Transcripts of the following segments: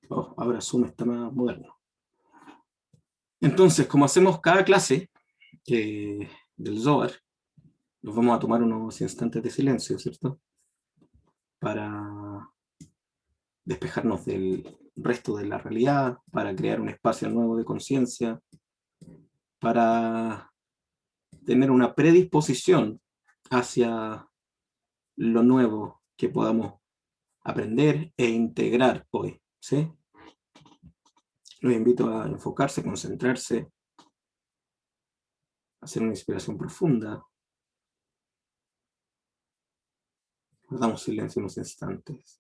Oh, ahora Zoom está más moderno. Entonces, como hacemos cada clase del Zohar, nos vamos a tomar unos instantes de silencio, ¿cierto? Para despejarnos del resto de la realidad, para crear un espacio nuevo de conciencia, para tener una predisposición hacia lo nuevo que podamos aprender e integrar hoy, ¿sí? Los invito a enfocarse, concentrarse, hacer una inspiración profunda. Damos silencio unos instantes.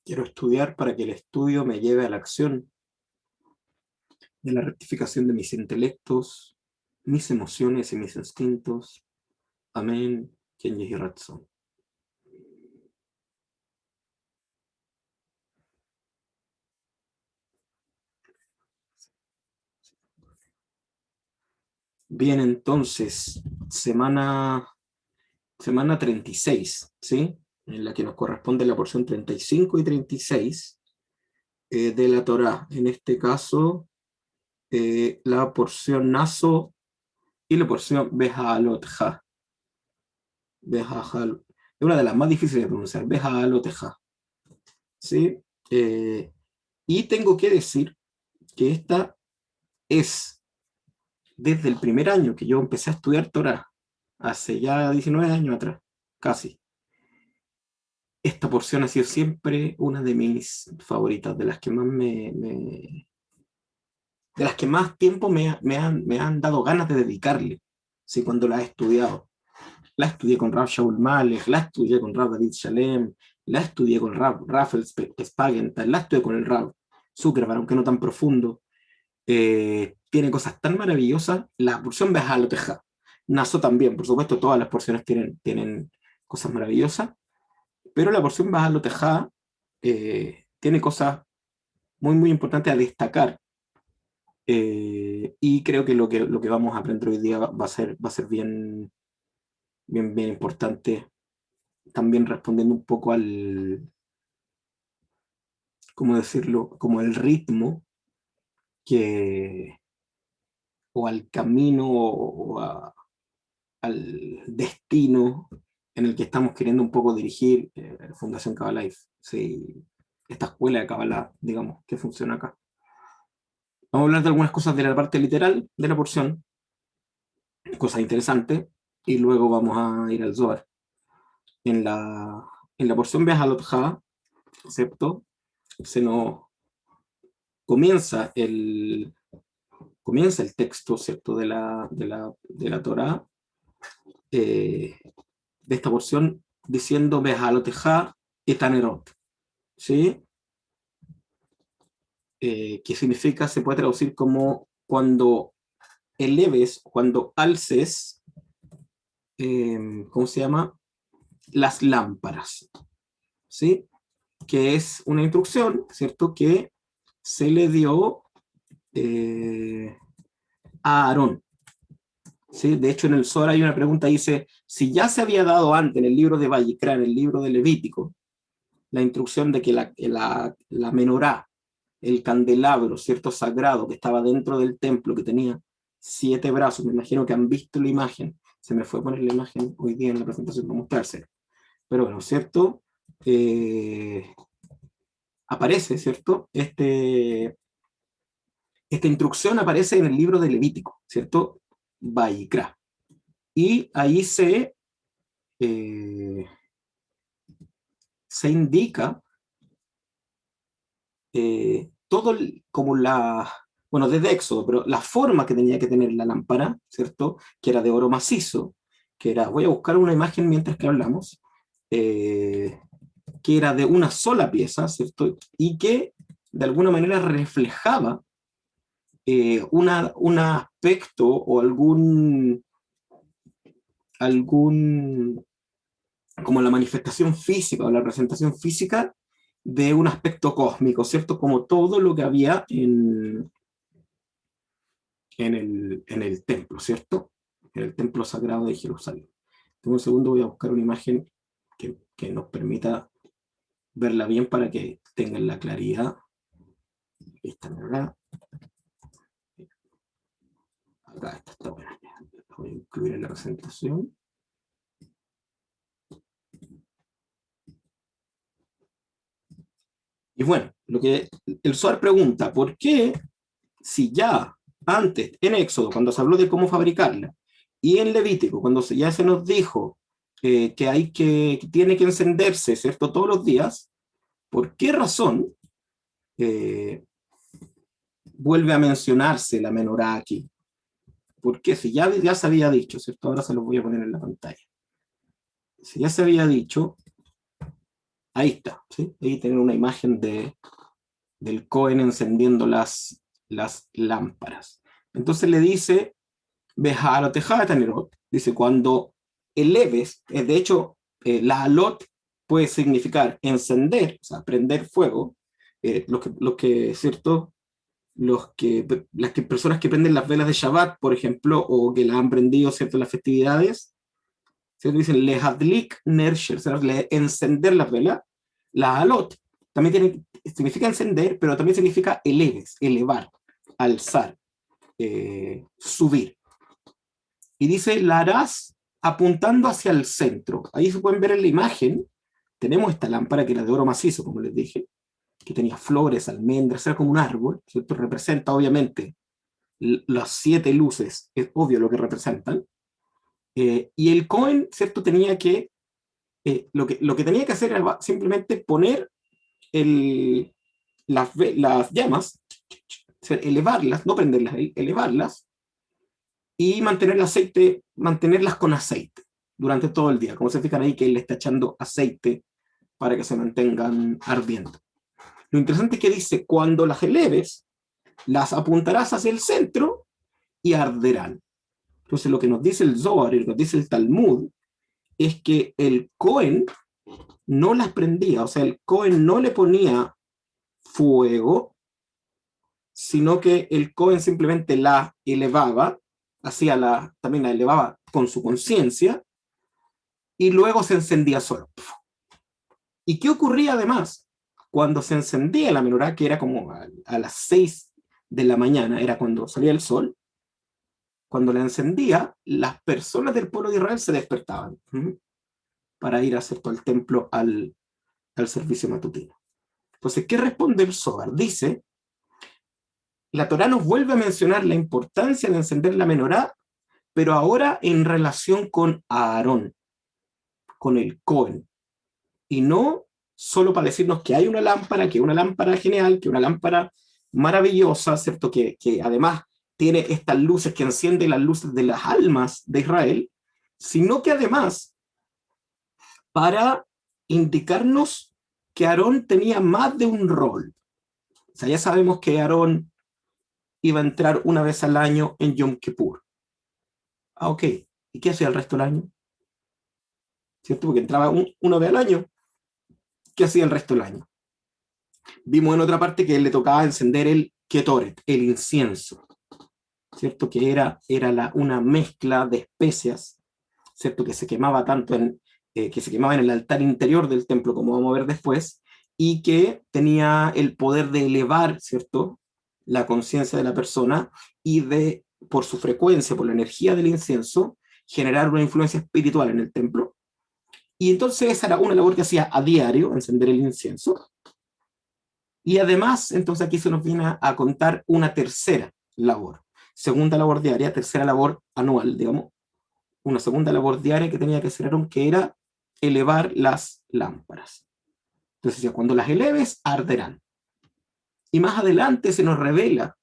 Quiero estudiar para que el estudio me lleve a la acción de la rectificación de mis intelectos, mis emociones y mis instintos. Amén. Ken Yehi Ratzon. Bien, entonces, semana 36, ¿sí? En la que nos corresponde la porción 35 y 36 de la Torá. En este caso, la porción Naso y la porción Bejalotja. Behajal. Es una de las más difíciles de pronunciar, Bejalotja. ¿Sí? Y tengo que decir que esta es desde el primer año que yo empecé a estudiar Torah, hace ya 19 años atrás, casi. Esta porción ha sido siempre una de mis favoritas, de las que más de las que más tiempo me han dado ganas de dedicarle, ¿sí? Cuando la he estudiado. La estudié con Rav Shaul Malek, la estudié con Rav David Shalem, la estudié con Rav Rafael Spagenthal, la estudié con el Rav Zuckerberg, aunque no tan profundo. Tiene cosas tan maravillosas. La porción Behaloteja, Naso también, por supuesto, todas las porciones tienen cosas maravillosas, pero la porción Behaloteja tiene cosas muy, muy importantes a destacar. Y creo que lo que vamos a aprender hoy día va a ser bien, bien, bien importante, también respondiendo un poco ¿cómo decirlo? Como el ritmo que, o al camino al destino en el que estamos queriendo un poco dirigir Fundación Kabbalah, sí, esta escuela de Kabbalah, digamos, que funciona acá. Vamos a hablar de algunas cosas de la parte literal de la porción, cosas interesantes, y luego vamos a ir al Zohar. En en la porción Behalot Ha, ¿cierto? Se nos comienza comienza el texto, ¿cierto? De la Torah, de esta porción, diciendo Behalot Ha etanerot, ¿sí? Que significa, se puede traducir como cuando eleves, cuando alces, ¿cómo se llama? Las lámparas, ¿sí? Que es una instrucción, ¿cierto? Que se le dio a Aarón, ¿sí? De hecho, en el Zohar hay una pregunta, dice, si ya se había dado antes en el libro de Vayikra, en el libro de Levítico, la instrucción de que la menorá, el candelabro, cierto, sagrado, que estaba dentro del templo, que tenía 7 brazos, me imagino que han visto la imagen, se me fue a poner la imagen hoy día en la presentación para mostrarse, pero bueno, ¿cierto? Eh, Aparece, ¿cierto? Esta instrucción aparece en el libro de Levítico, ¿cierto? Vayikra. y ahí se indica todo como bueno, desde Éxodo, pero la forma que tenía que tener la lámpara, ¿cierto? Que era de oro macizo, que era, voy a buscar una imagen mientras que hablamos, eh, que era de una sola pieza, ¿cierto? Y que de alguna manera reflejaba un aspecto o algún, como la manifestación física o la representación física de un aspecto cósmico, ¿cierto? Como todo lo que había en el templo, ¿cierto? En el templo sagrado de Jerusalén. En un segundo voy a buscar una imagen que nos permita verla bien para que tengan la claridad. Esta, ¿verdad? Acá, esta está buena. La voy a incluir en la presentación. Y bueno, lo que el Zohar pregunta, ¿por qué si ya antes, en Éxodo, cuando se habló de cómo fabricarla, y en Levítico, cuando ya se nos dijo que tiene que encenderse, ¿cierto?, todos los días, ¿por qué razón eh, vuelve a mencionarse la menorá aquí? Porque si ya se había dicho, ¿cierto? Ahora se los voy a poner en la pantalla. Si ya se había dicho, ahí está, ¿sí? Ahí tienen una imagen del Cohen encendiendo las lámparas. Entonces le dice, dice, cuando eleves, de hecho, la alot puede significar encender, o sea, prender fuego, ¿cierto? Las personas que prenden las velas de Shabbat, por ejemplo, o que las han prendido, ¿cierto?, en las festividades, ¿cierto? Dicen, lehadlik nersher, encender las velas. La alot también significa encender, pero también significa eleves, elevar, alzar, subir. Y dice, la harás apuntando hacia el centro. Ahí se pueden ver en la imagen, tenemos esta lámpara que era de oro macizo, como les dije, que tenía flores, almendras, era como un árbol, ¿cierto? Representa obviamente las 7 luces, es obvio lo que representan. Y el Cohen, ¿cierto? Lo que tenía que hacer era simplemente poner las llamas, elevarlas, no prenderlas, elevarlas, y mantenerlas con aceite durante todo el día. Como se fijan ahí que él le está echando aceite para que se mantengan ardiendo. Lo interesante es que dice, cuando las eleves, las apuntarás hacia el centro y arderán. Entonces lo que nos dice el Zohar y lo que nos dice el Talmud es que el Cohen no las prendía, o sea, el Cohen no le ponía fuego, sino que el Cohen simplemente la elevaba, también la elevaba con su conciencia, y luego se encendía solo. ¿Y qué ocurría además? Cuando se encendía la menorá, que era como a las 6 de la mañana, era cuando salía el sol, cuando la encendía, las personas del pueblo de Israel se despertaban para ir a hacer todo el templo al servicio matutino. Entonces, ¿qué responde el Zohar? Dice, la Torá nos vuelve a mencionar la importancia de encender la menorá, pero ahora en relación con Aarón, con el Cohen, y no solo para decirnos que hay una lámpara, que una lámpara genial, que una lámpara maravillosa, ¿cierto? Que además tiene estas luces que encienden las luces de las almas de Israel, sino que además para indicarnos que Aarón tenía más de un rol. O sea, ya sabemos que Aarón iba a entrar una vez al año en Yom Kippur. Ah, ok. ¿Y qué hacía el resto del año? ¿Cierto? Porque entraba una vez al año. ¿Qué hacía el resto del año? Vimos en otra parte que él le tocaba encender el ketoret, el incienso, ¿cierto? Que era una mezcla de especias, ¿cierto? Que se quemaba que se quemaba en el altar interior del templo, como vamos a ver después, y que tenía el poder de elevar, ¿cierto?, la conciencia de la persona y por su frecuencia, por la energía del incienso, generar una influencia espiritual en el templo. Y entonces esa era una labor que hacía a diario, encender el incienso. Y además, entonces aquí se nos viene a contar una tercera labor. Segunda labor diaria, tercera labor anual, digamos, una segunda labor diaria que tenía que hacer Aarón, que era elevar las lámparas. Entonces decía, cuando las eleves, arderán. Y más adelante se nos revela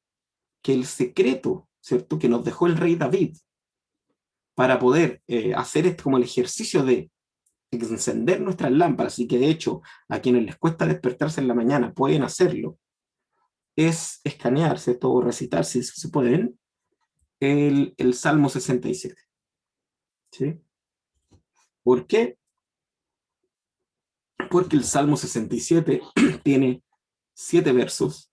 que el secreto, ¿cierto?, que nos dejó el rey David para poder hacer esto como el ejercicio de encender nuestras lámparas, y que de hecho a quienes les cuesta despertarse en la mañana pueden hacerlo, es escanear, ¿cierto?, o recitar, si se pueden, el Salmo 67. ¿Sí? ¿Por qué? Porque el Salmo 67 tiene 7 versos,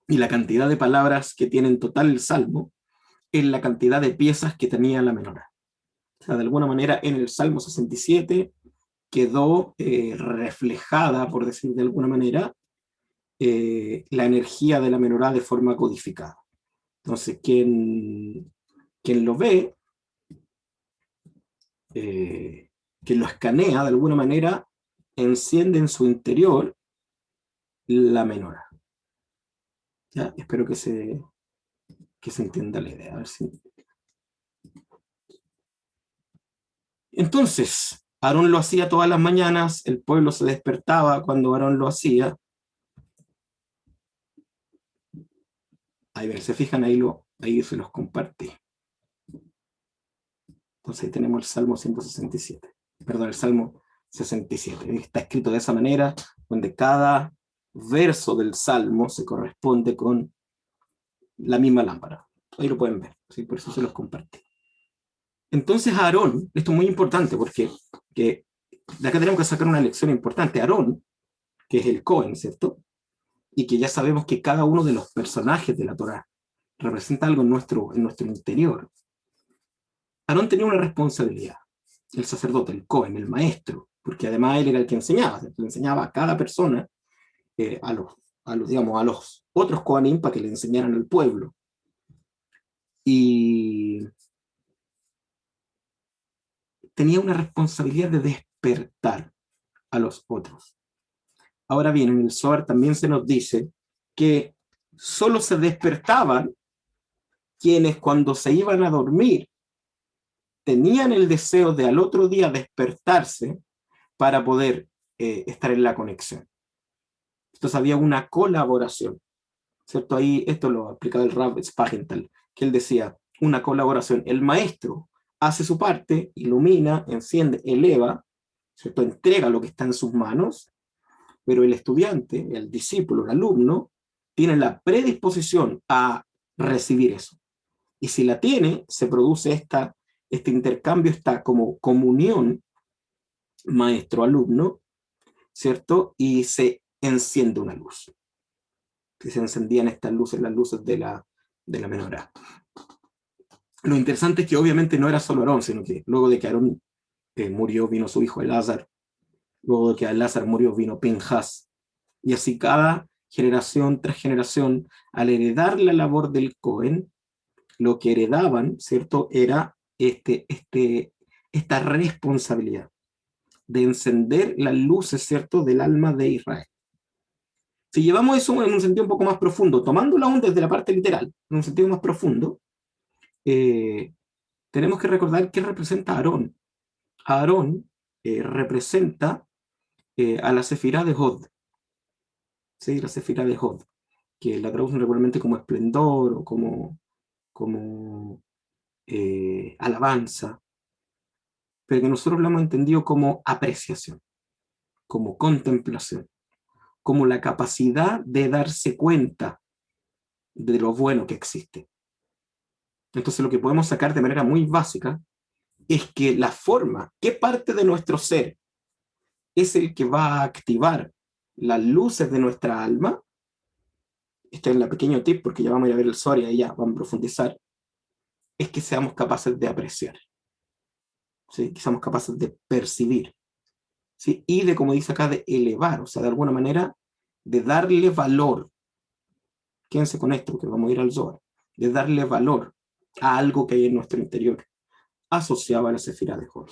y la cantidad de palabras que tiene en total el Salmo es la cantidad de piezas que tenía la menorá. O sea, de alguna manera en el Salmo 67 quedó reflejada, por decir de alguna manera, la energía de la menorá de forma codificada. Entonces, quien lo ve, quien lo escanea de alguna manera, enciende en su interior la menorá. ¿Ya? Espero que se entienda la idea. A ver si... Entonces, Aarón lo hacía todas las mañanas, el pueblo se despertaba cuando Aarón lo hacía. Ahí ver, se fijan, ahí se los compartí. Entonces ahí tenemos el Salmo 167. Perdón, el Salmo 67. Está escrito de esa manera, donde cada verso del Salmo se corresponde con la misma lámpara. Ahí lo pueden ver, ¿sí? Por eso se los compartí. Entonces Aarón, esto es muy importante porque de acá tenemos que sacar una lección importante. Aarón, que es el Cohen, ¿cierto? Y que ya sabemos que cada uno de los personajes de la Torá representa algo en nuestro interior. Aarón tenía una responsabilidad, el sacerdote, el Cohen, el maestro, porque además él era el que enseñaba, le enseñaba a cada persona, a los otros Cohanim para que le enseñaran al pueblo. Y tenía una responsabilidad de despertar a los otros. Ahora bien, en el Zohar también se nos dice que solo se despertaban quienes cuando se iban a dormir tenían el deseo de al otro día despertarse para poder estar en la conexión. Entonces había una colaboración, ¿cierto? Ahí esto lo explicaba el Rav Spagental, que él decía, una colaboración. El maestro hace su parte, ilumina, enciende, eleva, ¿cierto? Entrega lo que está en sus manos, pero el estudiante, el discípulo, el alumno, tiene la predisposición a recibir eso. Y si la tiene, se produce este intercambio, esta como comunión maestro-alumno, ¿cierto? Y se enciende una luz. Que se encendían estas luces, las luces de la menorá. Lo interesante es que obviamente no era solo Aarón, sino que luego de que Aarón murió, vino su hijo Elázar. Luego de que Elázar murió, vino Pinjas. Y así cada generación tras generación, al heredar la labor del Cohen, lo que heredaban, ¿cierto?, era esta responsabilidad de encender las luces, ¿cierto?, del alma de Israel. Si llevamos eso en un sentido un poco más profundo, tomándolo aún desde la parte literal, en un sentido más profundo, tenemos que recordar qué representa Aarón. Aarón representa a la Sefirá de Hod, ¿sí? La Sefirá de Hod, que la traducen regularmente como esplendor o como alabanza, pero que nosotros lo hemos entendido como apreciación, como contemplación, como la capacidad de darse cuenta de lo bueno que existe. Entonces lo que podemos sacar de manera muy básica es que la forma, qué parte de nuestro ser es el que va a activar las luces de nuestra alma. Este es el pequeño tip, porque ya vamos a ir a ver el Zohar y ya vamos a profundizar, es que seamos capaces de apreciar, ¿sí? Que seamos capaces de percibir, ¿sí? Y de, como dice acá, de elevar, o sea, de alguna manera, de darle valor. Quédense con esto, porque vamos a ir al Zohar, de darle valor a algo que hay en nuestro interior, asociado a la Sefirá de Hod,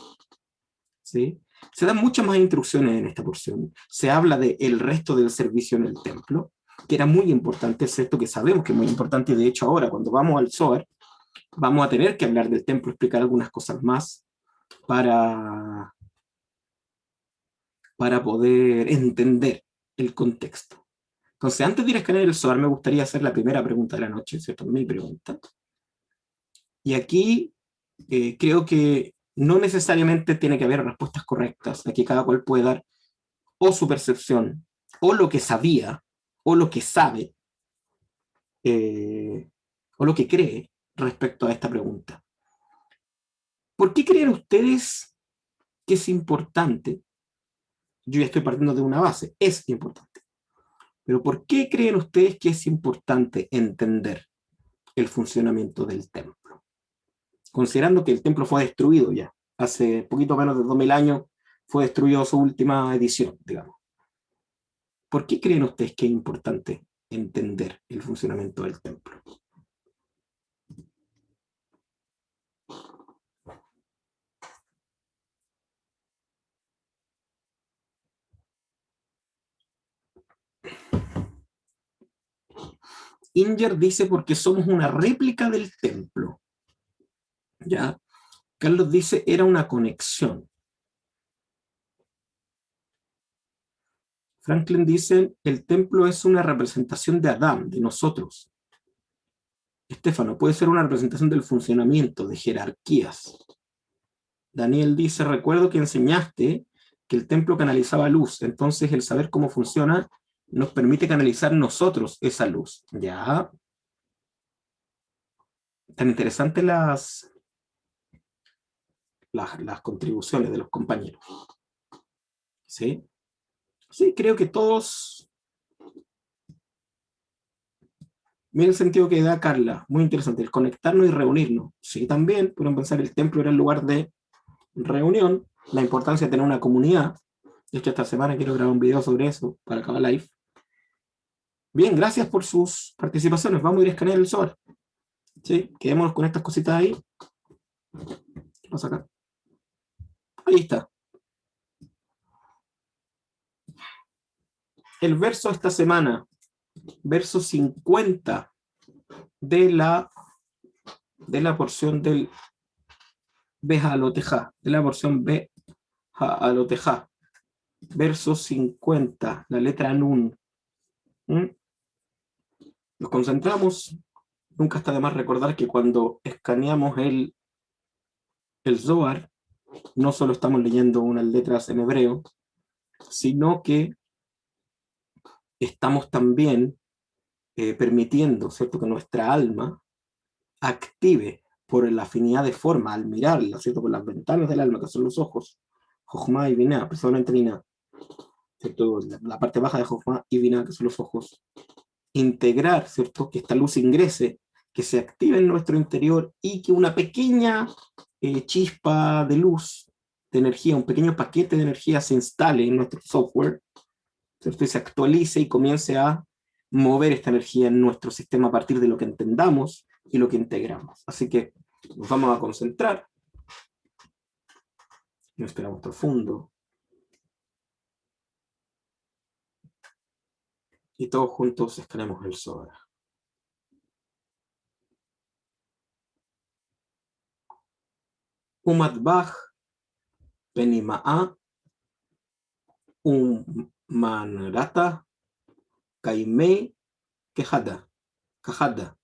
¿sí? Se dan muchas más instrucciones en esta porción. Se habla del resto del servicio en el templo, que era muy importante, es esto que sabemos que es muy importante, y de hecho ahora, cuando vamos al Zohar, Vamos a tener que hablar del templo, explicar algunas cosas más para poder entender el contexto. Entonces, antes de ir a escanear el Zohar, me gustaría hacer la primera pregunta de la noche, ¿cierto? Mi pregunta. Y aquí creo que no necesariamente tiene que haber respuestas correctas. Aquí cada cual puede dar o su percepción, o lo que sabía, o lo que sabe, eh, o lo que cree respecto a esta pregunta. ¿Por qué creen ustedes que es importante? Yo ya estoy partiendo de una base, es importante. Pero ¿por qué creen ustedes que es importante entender el funcionamiento del templo? Considerando que el templo fue destruido ya, hace poquito menos de 2000 años fue destruido su última edición, digamos. ¿Por qué creen ustedes que es importante entender el funcionamiento del templo? Inger dice porque somos una réplica del templo. ¿Ya? Carlos dice era una conexión. Franklin dice el templo es una representación de Adán, de nosotros. Estefano, puede ser una representación del funcionamiento, de jerarquías. Daniel dice, recuerdo que enseñaste que el templo canalizaba luz, entonces el saber cómo funciona nos permite canalizar nosotros esa luz. Ya. Tan interesantes las contribuciones de los compañeros. ¿Sí? Sí, creo que todos... Mira el sentido que da Carla, muy interesante, el conectarnos y reunirnos. Sí, también, pueden pensar el templo era el lugar de reunión, la importancia de tener una comunidad. De hecho, esta semana quiero grabar un video sobre eso para Cava Live. Bien, gracias por sus participaciones. Vamos a ir a escanear el Zohar. ¿Sí? Quedémonos con estas cositas ahí. ¿Qué pasa acá? Ahí está. El verso de esta semana, verso 50 de la porción del Bejalotejá, de la porción Bejalotejá. Verso 50, la letra Nun. ¿Mm? Nos concentramos. Nunca está de más recordar que cuando escaneamos el Zohar, no solo estamos leyendo unas letras en hebreo, sino que estamos también permitiendo, ¿cierto?, que nuestra alma active por la afinidad de forma al mirarla, ¿cierto?, por las ventanas del alma, que son los ojos, Jochma y Binah, principalmente Binah, ¿cierto?, la parte baja de Jochma y Binah, que son los ojos, integrar, ¿cierto?, que esta luz ingrese, que se active en nuestro interior y que una pequeña chispa de luz, de energía, un pequeño paquete de energía se instale en nuestro software, ¿cierto?, y se actualice y comience a mover esta energía en nuestro sistema a partir de lo que entendamos y lo que integramos. Así que nos vamos a concentrar. Respiramos profundo. Y todos juntos escaneamos el Zohar. Umatbach, Benima'a, Manrata, Kaimei, Kehada, Kahada,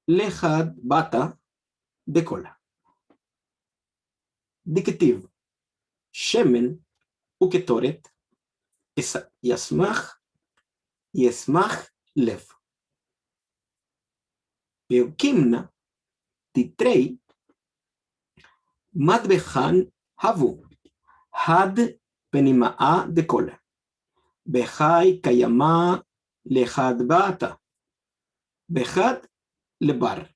Lehad Bata, Dekola. Dictiv, Shemen, Uketoret, Yasmach, Yesmach, Lev. Beukimna, Titrei, Madbehan, Havu, Had, Benima'a, Dekola. Behai, Kayama, Lehad Bata, Behad, Lebar.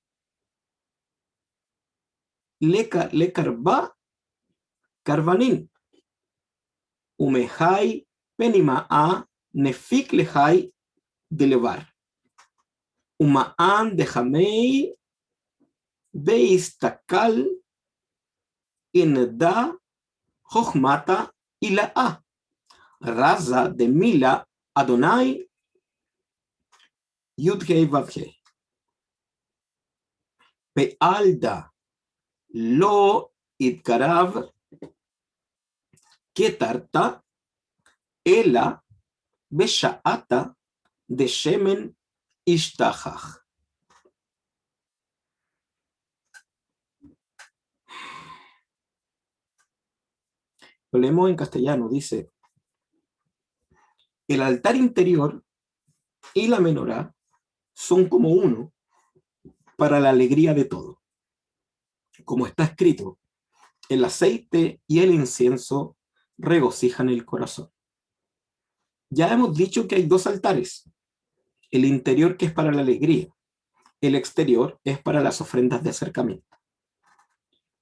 Lekarba, Karvanin. Umehai, Benima'a, Nefik Lehai, Delevar. Uma'an de Jamei, Beistakal, Inda, Jochmata, Ila'a. Raza de Mila, Adonai, Yudhei Vavhei. Pe'alda lo itkarav ketarta ela besha'ata de shemen ishtachach. Lo leemos en castellano, dice: el altar interior y la menorá son como uno para la alegría de todo. Como está escrito, el aceite y el incienso regocijan el corazón. Ya hemos dicho que hay dos altares: el interior, que es para la alegría; el exterior es para las ofrendas de acercamiento.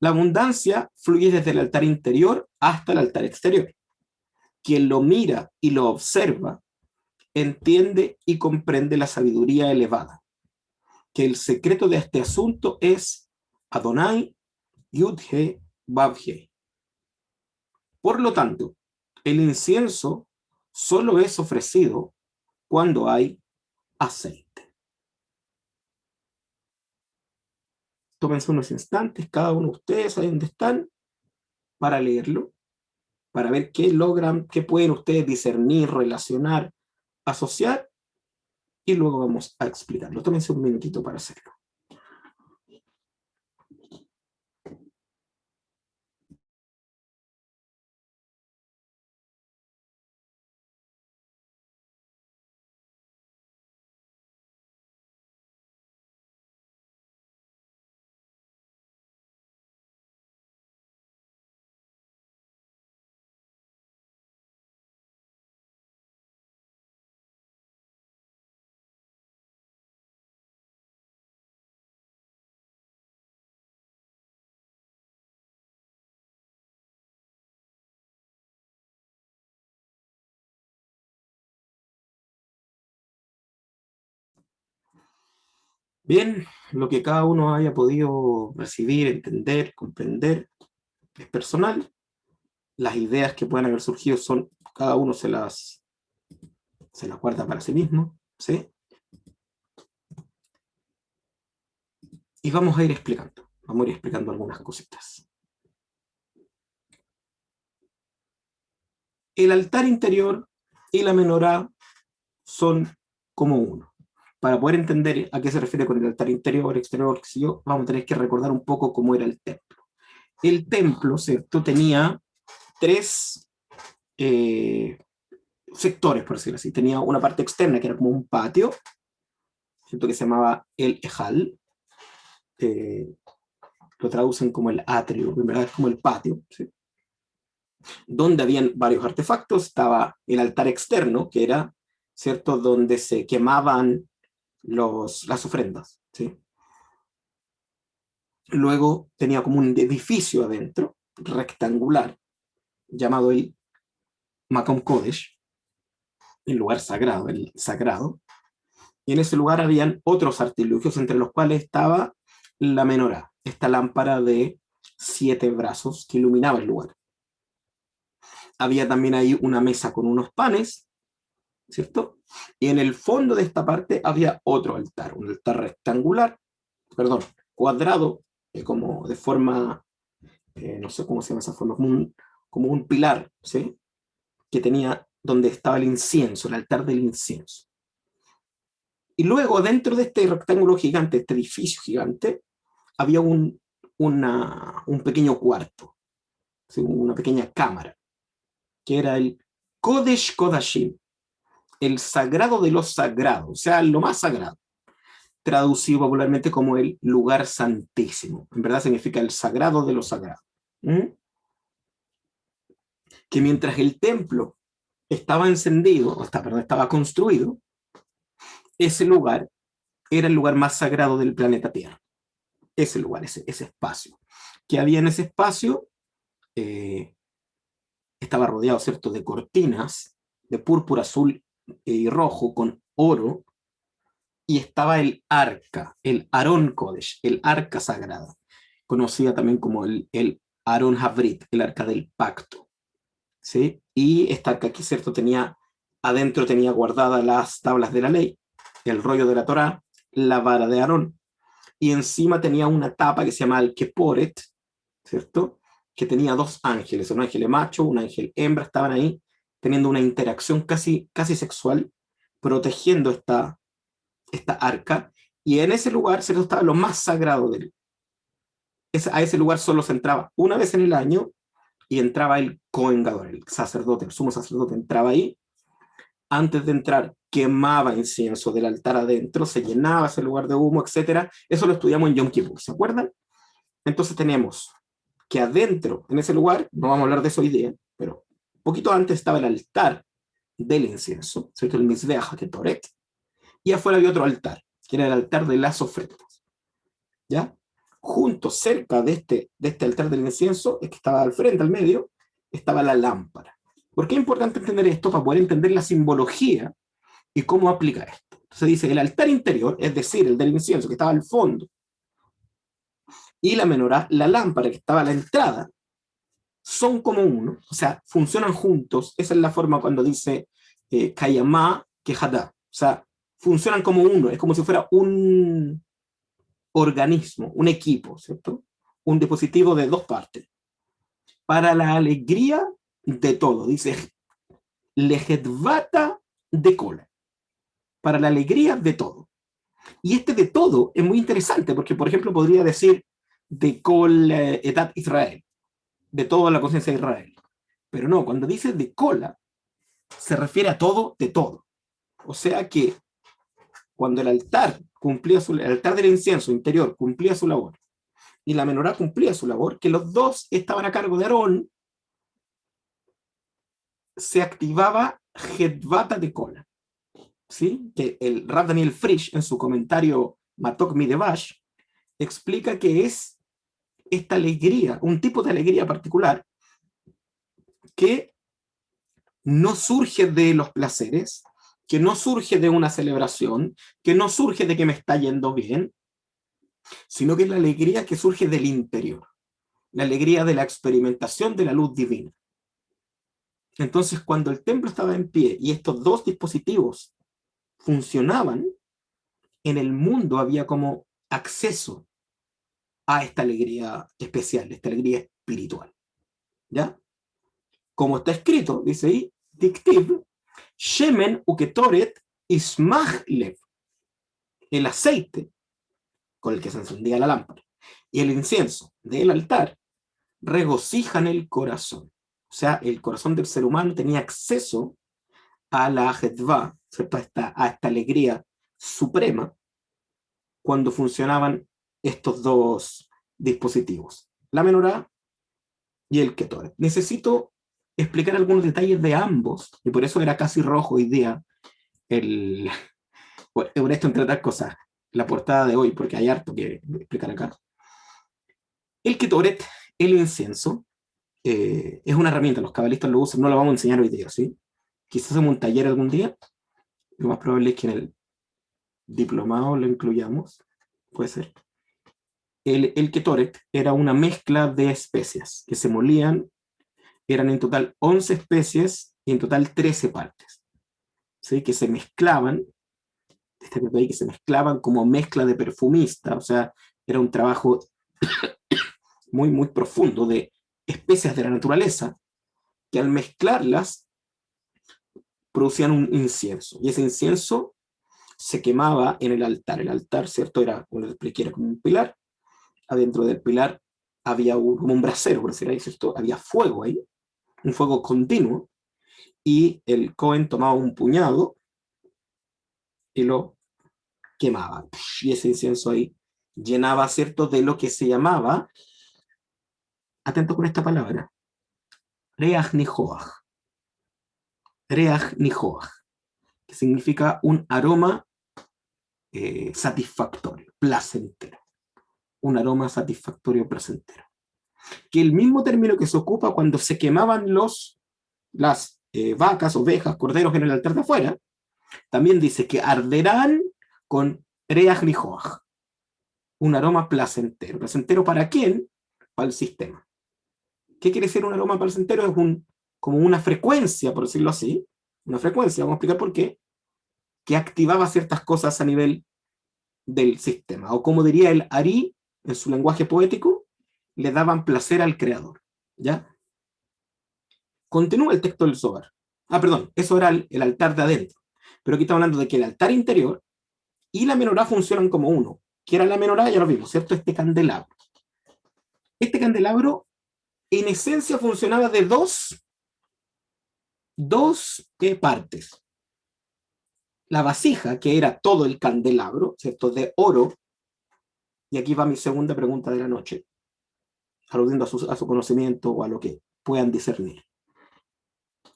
La abundancia fluye desde el altar interior hasta el altar exterior. Quien lo mira y lo observa entiende y comprende la sabiduría elevada, que el secreto de este asunto es Adonai Yud-He Vav-He. Por lo tanto, el incienso solo es ofrecido cuando hay aceite. Tómense unos instantes, cada uno de ustedes, ahí donde están, para leerlo, para ver qué logran, qué pueden ustedes discernir, relacionar, asociar, y luego vamos a explicarlo. Tómense un minutito para hacerlo. Bien, lo que cada uno haya podido recibir, entender, comprender, es personal. Las ideas que puedan haber surgido son, cada uno se las guarda para sí mismo, ¿sí? Y vamos a ir explicando algunas cositas. El altar interior y la menorá son como uno. Para poder entender a qué se refiere con el altar interior, exterior, vamos a tener que recordar un poco cómo era el templo. El templo, ¿cierto?, tenía tres sectores, por decirlo así. Tenía una parte externa, que era como un patio, ¿cierto?, que se llamaba el Ejal. Lo traducen como el atrio, en verdad es como el patio, ¿sí?, donde habían varios artefactos. Estaba el altar externo, que era, ¿cierto?, donde se quemaban las ofrendas, ¿sí? Luego tenía como un edificio adentro, rectangular, llamado el Makom Kodesh, el lugar sagrado, el sagrado. Y en ese lugar habían otros artilugios, entre los cuales estaba la menorá, esta lámpara de 7 brazos que iluminaba el lugar. Había también ahí una mesa con unos panes, ¿cierto? Y en el fondo de esta parte había otro altar, un altar rectangular, perdón, cuadrado, como de forma, no sé cómo se llama esa forma, como un pilar, ¿sí?, que tenía donde estaba el incienso, el altar del incienso. Y luego, dentro de este rectángulo gigante, este edificio gigante, había un pequeño cuarto, ¿sí?, una pequeña cámara, que era el Kodesh Kodashim, el sagrado de los sagrados, o sea, lo más sagrado, traducido popularmente como el lugar santísimo. En verdad significa el sagrado de los sagrados. Que mientras el templo estaba encendido, perdón, estaba construido, ese lugar era el lugar más sagrado del planeta Tierra. Ese lugar, ese espacio. Que había en ese espacio, estaba rodeado, ¿cierto?, de cortinas de púrpura, azul y rojo con oro, y estaba el arca, el Aarón Kodesh, el arca sagrada, conocida también como el Aarón Havrit, el arca del pacto, ¿sí? Y esta arca aquí, ¿cierto?, adentro tenía guardadas las tablas de la ley, el rollo de la Torá, la vara de Aarón, y encima tenía una tapa que se llama el Keporet, ¿cierto? Que tenía dos ángeles, un ángel macho, un ángel hembra, estaban ahí teniendo una interacción casi sexual, protegiendo esta arca, y en ese lugar se estaba lo más sagrado de él. A ese lugar solo se entraba una vez en el año, y entraba el Cohen Gadol, el sacerdote, el sumo sacerdote entraba ahí. Antes de entrar, quemaba incienso del altar adentro, se llenaba ese lugar de humo, etcétera. Eso lo estudiamos en Yom Kippur, ¿se acuerdan? Entonces tenemos que adentro, en ese lugar, no vamos a hablar de eso hoy día, pero un poquito antes estaba el altar del incienso, ¿cierto? El Mizbeach HaKetoret, y afuera había otro altar, que era el altar de las ofrendas, ¿ya? Junto, cerca de este altar del incienso, es que estaba al frente, al medio, estaba la lámpara. ¿Por qué es importante entender esto? Para poder entender la simbología y cómo aplica esto. Entonces dice, el altar interior, es decir, el del incienso, que estaba al fondo, y la menorá, la lámpara que estaba a la entrada, son como uno, o sea, funcionan juntos. Esa es la forma cuando dice Kayamá Kehadá, o sea, funcionan como uno, es como si fuera un organismo, un equipo, ¿cierto? Un dispositivo de dos partes. Para la alegría de todo, dice Lejedvata de cola, para la alegría de todo. Y este de todo es muy interesante porque, por ejemplo, podría decir de Kol Edat Israel, de toda la conciencia de Israel. Pero no, cuando dice de cola, se refiere a todo de todo. O sea que cuando el altar el altar del incienso interior cumplía su labor y la menorá cumplía su labor, que los dos estaban a cargo de Aarón, se activaba Hedvata de cola. ¿Sí? Que el Rav Daniel Frisch, en su comentario Matok Midevash, explica que es esta alegría, un tipo de alegría particular que no surge de los placeres, que no surge de una celebración, que no surge de que me está yendo bien, sino que es la alegría que surge del interior, la alegría de la experimentación de la luz divina. Entonces, cuando el templo estaba en pie y estos dos dispositivos funcionaban, en el mundo había como acceso a esta alegría especial, esta alegría espiritual. ¿Ya? Como está escrito, dice ahí, Dictiv, Shemen uketoret ismach lev, el aceite con el que se encendía la lámpara y el incienso del altar regocijan el corazón. O sea, el corazón del ser humano tenía acceso a la Hedvá, ¿cierto? A esta alegría suprema cuando funcionaban estos dos dispositivos, la menorá y el Ketoret. Necesito explicar algunos detalles de ambos, y por eso era casi rojo hoy día bueno, esto entre otras cosas, la portada de hoy, porque hay harto que explicar acá. El Ketoret, el incienso, es una herramienta, los cabalistas lo usan, no lo vamos a enseñar hoy día, ¿sí? Quizás hacemos un taller algún día, lo más probable es que en el diplomado lo incluyamos, puede ser. El Ketoret era una mezcla de especias que se molían, eran en total 11 especies y en total 13 partes, ¿sí? Que se mezclaban, que se mezclaban como mezcla de perfumista, o sea, era un trabajo muy profundo de especias de la naturaleza, que al mezclarlas producían un incienso, y ese incienso se quemaba en el altar. El altar, ¿cierto? Era, como les expliqué, era como un pilar, adentro del pilar había como un brasero, por decir ahí, ¿cierto? Había fuego ahí, un fuego continuo, y el Cohen tomaba un puñado y lo quemaba, y ese incienso ahí llenaba, ¿cierto?, de lo que se llamaba, atento con esta palabra, Reach Nihoach, Reach Nihoach, que significa un aroma satisfactorio, placentero, un aroma satisfactorio, placentero. Que el mismo término que se ocupa cuando se quemaban las vacas, ovejas, corderos en el altar de afuera, también dice que arderán con Reach Nihoach, un aroma placentero. ¿Placentero para quién? Para el sistema. ¿Qué quiere decir un aroma placentero? Es como una frecuencia, por decirlo así, una frecuencia, vamos a explicar por qué, que activaba ciertas cosas a nivel del sistema, o como diría el Ari en su lenguaje poético, le daban placer al creador. ¿Ya? Continúa el texto del Zohar. Ah, perdón, eso era el altar de adentro. Pero aquí estamos hablando de que el altar interior y la menorá funcionan como uno. ¿Qué era la menorá? Ya lo vimos, ¿cierto? Este candelabro. Este candelabro, en esencia, funcionaba de dos partes. La vasija, que era todo el candelabro, ¿cierto? De oro. Y aquí va mi segunda pregunta de la noche, aludiendo a su conocimiento o a lo que puedan discernir.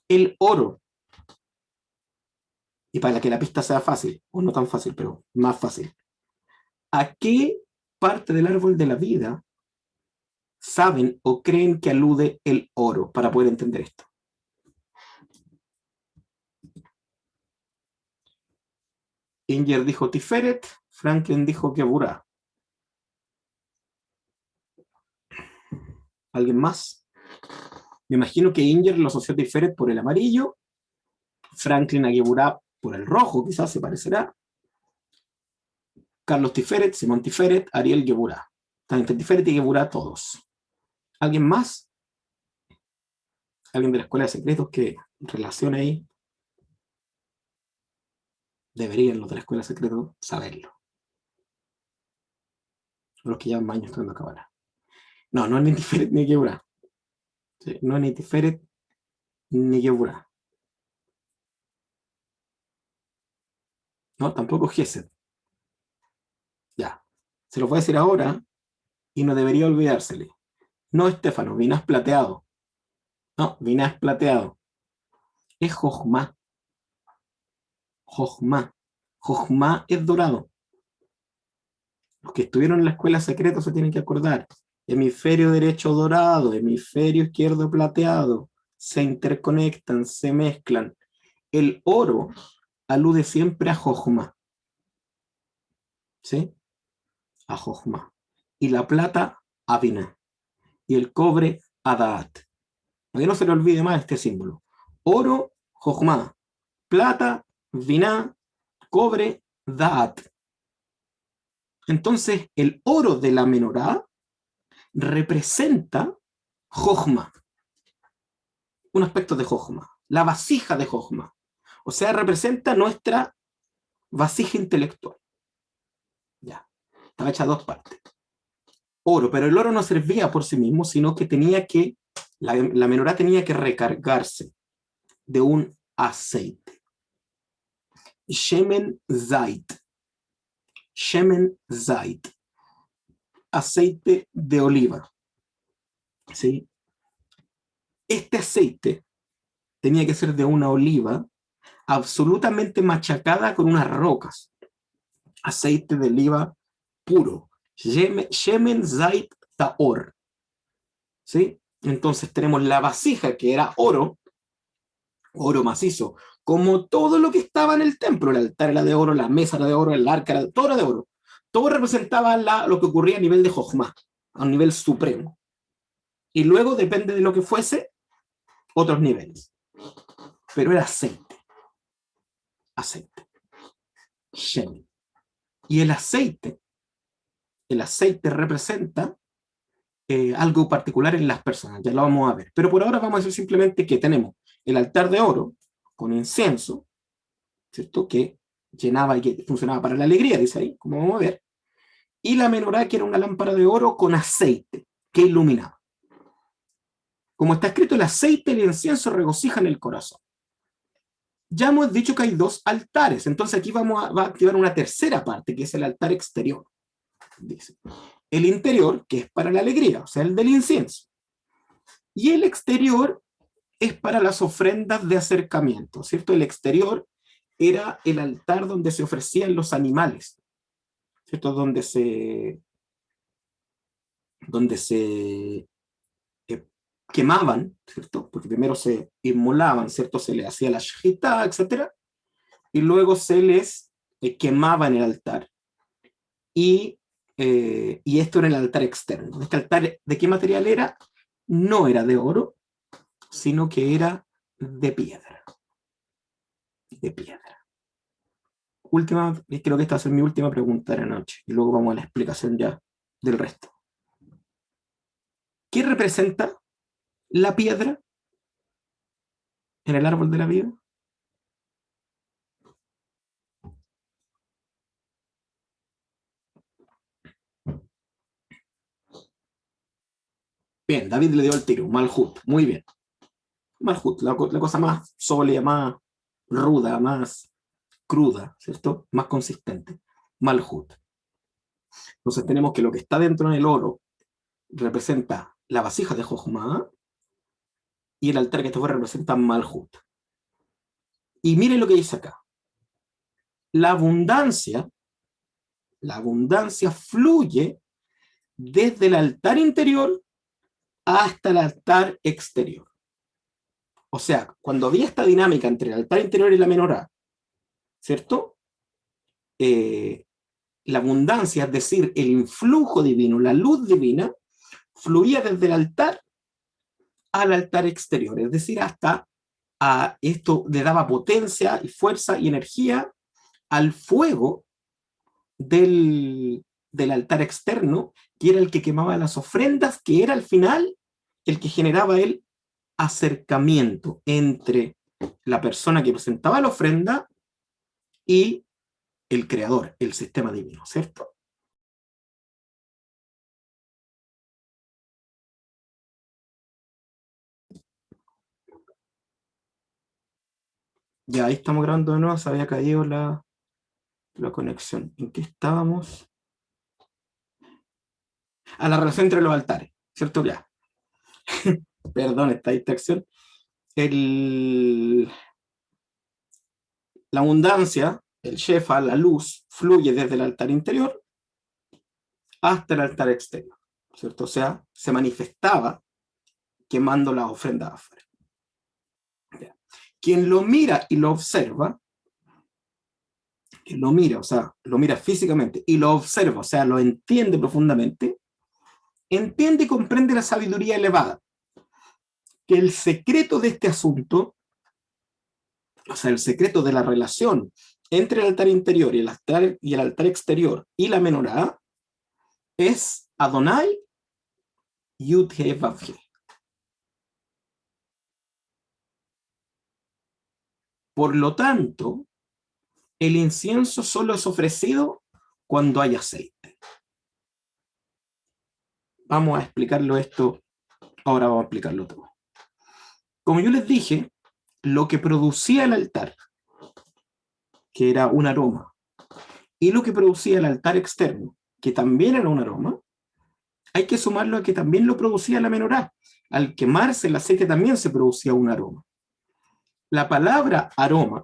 El oro, y para que la pista sea fácil, o no tan fácil, pero más fácil, ¿a qué parte del árbol de la vida saben o creen que alude el oro para poder entender esto? Inger dijo Tiferet, Franklin dijo Geburah. ¿Alguien más? Me imagino que Inger lo asoció a Tiferet por el amarillo, Franklin a Geburah por el rojo, quizás se parecerá. Carlos Tiferet, Simón Tiferet, Ariel Geburah. Están entre Tiferet y Geburah todos. ¿Alguien más? ¿Alguien de la Escuela de Secretos que relacione ahí? Deberían los de la Escuela de Secretos saberlo. Los que llevan años estudiando cábala. No, no es ni Tiferet ni Geburah. Sí, no es ni Tiferet ni Geburah. No, tampoco Gesed. Ya. Se los voy a decir ahora y no debería olvidársele. No, Estefano, vinás plateado. No, vinás plateado. Es Jochma. Jochma. Jochma es dorado. Los que estuvieron en la escuela secreta se tienen que acordar. Hemisferio derecho dorado, hemisferio izquierdo plateado. Se interconectan, se mezclan. El oro alude siempre a Jochma. ¿Sí? A Jochma. Y la plata a Binah. Y el cobre a Da'at. Para que no se le olvide más este símbolo. Oro, Jochma. Plata, Binah. Cobre, Da'at. Entonces, el oro de la menorá representa Jochma, un aspecto de Jochma, la vasija de Jochma. O sea, representa nuestra vasija intelectual. Ya, estaba hecha dos partes. Oro, pero el oro no servía por sí mismo, sino que la menorá tenía que recargarse de un aceite. Shemen Zait. Shemen Zait. Aceite de oliva. ¿Sí? Este aceite tenía que ser de una oliva absolutamente machacada con unas rocas. Aceite de oliva puro. Shemen Zait Taor. ¿Sí? Entonces tenemos la vasija que era oro macizo, como todo lo que estaba en el templo. El altar era de oro, la mesa era de oro, el arca era todo era de oro. Todo representaba lo que ocurría a nivel de Jochma, a un nivel supremo. Y luego, depende de lo que fuese, otros niveles. Pero era aceite. Aceite. Shemen. Y el aceite representa algo particular en las personas, ya lo vamos a ver. Pero por ahora vamos a decir simplemente que tenemos el altar de oro con incienso, ¿cierto? Que llenaba y que funcionaba para la alegría, dice ahí, como vamos a ver. Y la menorá, que era una lámpara de oro con aceite que iluminaba. Como está escrito, el aceite y el incienso regocijan el corazón. Ya hemos dicho que hay dos altares, entonces aquí va a activar una tercera parte, que es el altar exterior. Dice. El interior, que es para la alegría, o sea, el del incienso. Y el exterior es para las ofrendas de acercamiento, ¿cierto? El exterior era el altar donde se ofrecían los animales, ¿cierto? Donde se quemaban, ¿cierto? Porque primero se inmolaban, ¿cierto? Se les hacía la shejitá, etc. Y luego se les quemaba en el altar. Y esto era el altar externo. Este altar, ¿de qué material era? No era de oro, sino que era de piedra. De piedra. última, y creo que esta va a ser mi última pregunta de la noche, y luego vamos a la explicación ya del resto. ¿Qué representa la piedra en el árbol de la vida? Bien, David le dio el tiro, Malhut, muy bien. Malhut, la cosa más sólida, más ruda, más cruda, ¿cierto? Más consistente. Malhut. Entonces tenemos que lo que está dentro del oro representa la vasija de Jochma y el altar que está fuera representa Malhut. Y miren lo que dice acá. La abundancia fluye desde el altar interior hasta el altar exterior. O sea, cuando había esta dinámica entre el altar interior y la menorá, ¿cierto? La abundancia, es decir, el influjo divino, la luz divina, fluía desde el altar al altar exterior, es decir, hasta esto le daba potencia y fuerza y energía al fuego del altar externo, que era el que quemaba las ofrendas, que era al final el que generaba el acercamiento entre la persona que presentaba la ofrenda y el creador, el sistema divino, ¿cierto? Ya ahí estamos grabando de nuevo, se había caído la conexión. ¿En qué estábamos? A la relación entre los altares, ¿cierto? Ya. Perdón, esta distracción. El, la abundancia, el shefa, la luz, fluye desde el altar interior hasta el altar exterior, ¿cierto? O sea, se manifestaba quemando la ofrenda afuera. Quien lo mira y lo observa, quien lo mira, o sea, lo mira físicamente y lo observa, o sea, lo entiende profundamente, entiende y comprende la sabiduría elevada, que el secreto de este asunto, o sea, el secreto de la relación entre el altar interior y el altar exterior y la menorá, es Adonai Yud He Vav He. Por lo tanto, el incienso solo es ofrecido cuando hay aceite. Vamos a explicarlo esto, ahora vamos a explicarlo todo. Como yo les dije, lo que producía el altar, que era un aroma, y lo que producía el altar externo, que también era un aroma, hay que sumarlo a que también lo producía la menorá. Al quemarse el aceite también se producía un aroma. La palabra aroma,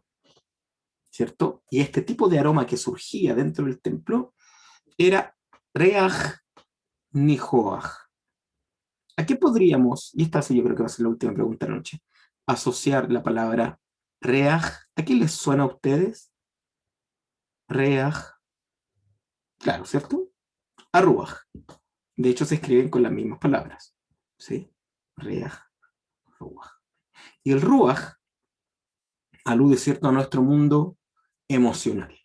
¿cierto? Y este tipo de aroma que surgía dentro del templo era reach nihoach. ¿A qué podríamos, y esta sí yo creo que va a ser la última pregunta de la noche, asociar la palabra reach? ¿A qué les suena a ustedes? Reach, claro, ¿cierto? A ruach. De hecho, se escriben con las mismas palabras, ¿sí? Reach, ruach. Y el ruach alude, ¿cierto?, a nuestro mundo emocional,